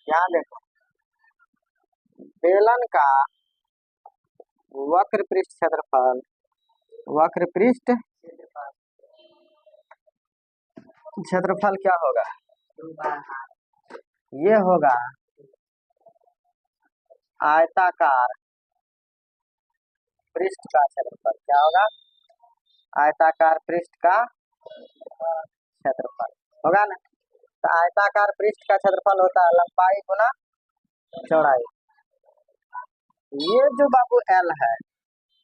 यहाँ देखो, बेलन का वक्र पृष्ठ क्षेत्रफल, वक्र पृष्ठ क्षेत्रफल क्या होगा? ये होगा आयताकार पृष्ठ का क्षेत्रफल। क्या होगा? आयताकार पृष्ठ का क्षेत्रफल होगा ना। तो आयताकार पृष्ठ का क्षेत्रफल होता है लंबाई गुना चौड़ाई। ये जो बाबू L है,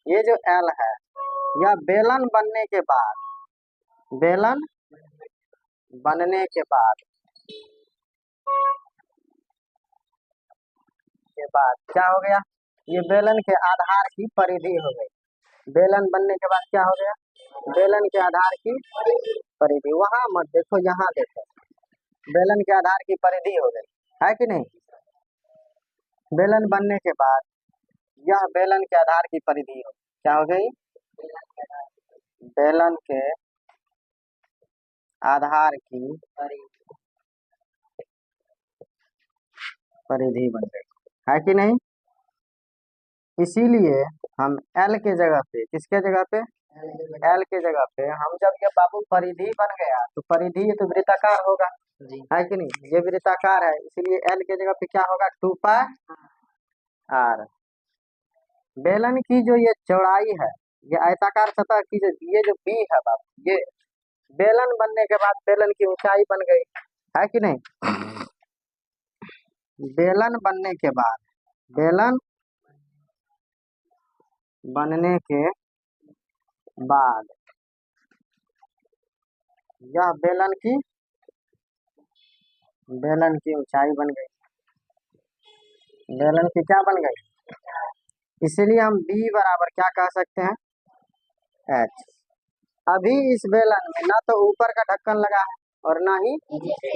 ये जो L है, यह बेलन बनने के बाद, बेलन बनने के बाद क्या हो गया? ये बेलन के आधार की परिधि हो गई। बेलन बनने के बाद क्या हो गया? बेलन के आधार की परिधि। वहां मत देखो, यहाँ देखो, बेलन के आधार की परिधि हो गई, है कि नहीं? बेलन बनने के बाद यह बेलन के आधार की परिधि हो, क्या हो गई? बेलन के आधार की परिधि बन गई, है कि नहीं? इसीलिए हम L के जगह पे, किसके जगह पे? L के जगह पे हम जब ये बाबू परिधि बन गया तो परिधि ये तो वृत्ताकार होगा, है कि नहीं? ये वृत्ताकार है, इसीलिए L के जगह पे क्या होगा? 2 पाई r। बेलन की जो ये चौड़ाई है, ये आयताकार सतह की जो ये जो B है बाबू, ये बेलन बनने के बाद बेलन की ऊंचाई बन गई, है कि नहीं? बेलन बनने के बाद, बेलन बनने के बाद यह बेलन की ऊंचाई बन गई। बेलन की क्या बन गई? इसीलिए हम B बराबर क्या कह सकते हैं? H। अभी इस बेलन में ना तो ऊपर का ढक्कन लगा है और ना ही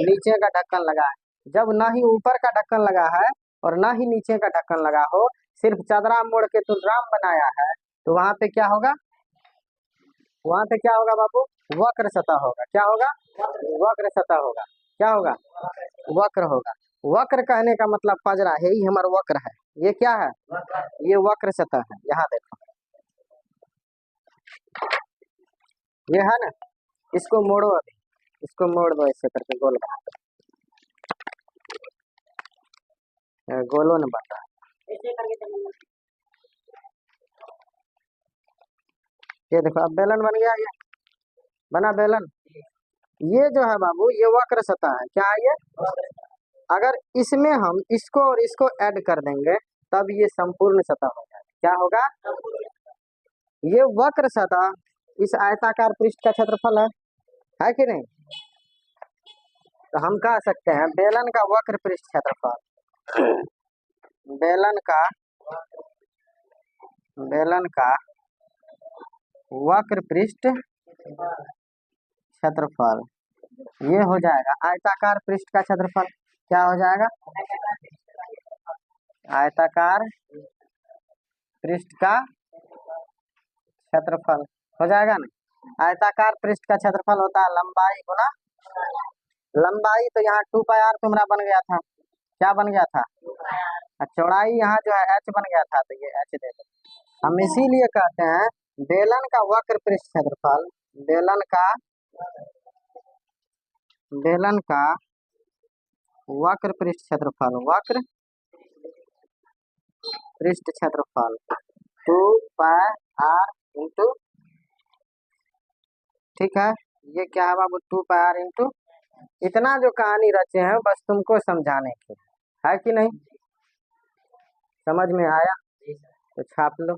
नीचे का ढक्कन लगा है। जब ना ही ऊपर का ढक्कन लगा है और ना ही नीचे का ढक्कन लगा हो, सिर्फ चदरा मोड़ के तुलराम बनाया है, तो वहां पे क्या होगा? वहां पे क्या होगा बाबू? वक्र सतह होगा। क्या होगा? वक्र सतह होगा। क्या होगा? वक्र होगा। वक्र कहने का मतलब पजरा है, ही हमारा वक्र है। ये क्या है? ये वक्र सतह है। यहाँ देखो, ये है ना, इसको मोड़ो, अभी इसको मोड़ दो ऐसे करके, गोल बना दो, गोलो न बन रहा है। ये देखो, अब बेलन बन गया, ये बना बेलन। ये जो है बाबू, ये वक्र सतह है। क्या है ये? अगर इसमें हम इसको और इसको ऐड कर देंगे तब ये संपूर्ण सतह हो जाएगा। क्या होगा? ये वक्र सतह इस आयताकार पृष्ठ का क्षेत्रफल है कि नहीं? तो हम कह सकते हैं बेलन का वक्र पृष्ठ क्षेत्रफल, बेलन का वक्र पृष्ठ क्षेत्रफल ये हो जाएगा आयताकार पृष्ठ का क्षेत्रफल। क्या हो जाएगा? आयताकार पृष्ठ का क्षेत्रफल हो जाएगा ना। आयताकार पृष्ठ का क्षेत्रफल होता है लंबाई गुना, लंबाई तो यहाँ 2 पाई r तुम्हारा बन गया था। क्या बन गया था? चौड़ाई यहाँ जो है h बन गया था, तो ये h दे दो। हम इसीलिए कहते हैं बेलन का वक्र पृष्ठ क्षेत्रफल, बेलन का वक्र पृष्ठ क्षेत्रफल, वक्र पृष्ठ क्षेत्रफल 2 पाई r इंटू, ठीक है, ये क्या है बाबू? 2 पाई r इंटू, इतना जो कहानी रचे हैं बस तुमको समझाने के, है कि नहीं? समझ में आया? तो छाप लो।